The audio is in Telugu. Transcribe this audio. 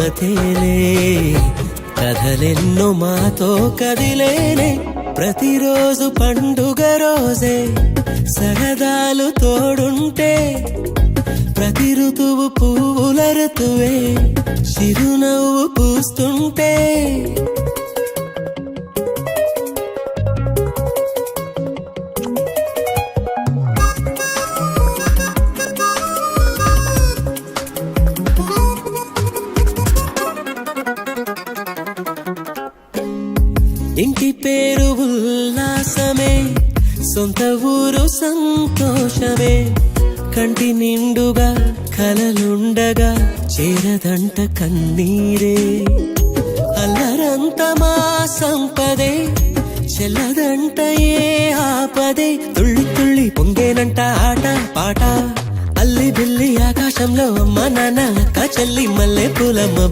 మమతేలే కథలెన్నో మాతో కదిలేనే ప్రతిరోజు పండుగ రోజే సరదాలు తోడుంటే ప్రతి ఋతువు పువ్వుల ఋతువే చిరునవ్వు పూస్తుంటే ఇంటి పేరు ఉల్లాసమే సొంత ఊరు సంతోషమే కంటి నిండుగా కలలుండగా చేరదంట కన్నీరే అల్లరంత మా సంపదే చెల్లదంట ఏ ఆపదే తుళ్ళి తుళ్ళి పొంగేనంట ఆట పాట అల్లి బిల్లి ఆకాశంలో అమ్మ నాన్న అక్క చెల్లి మల్లె పూలమ్మ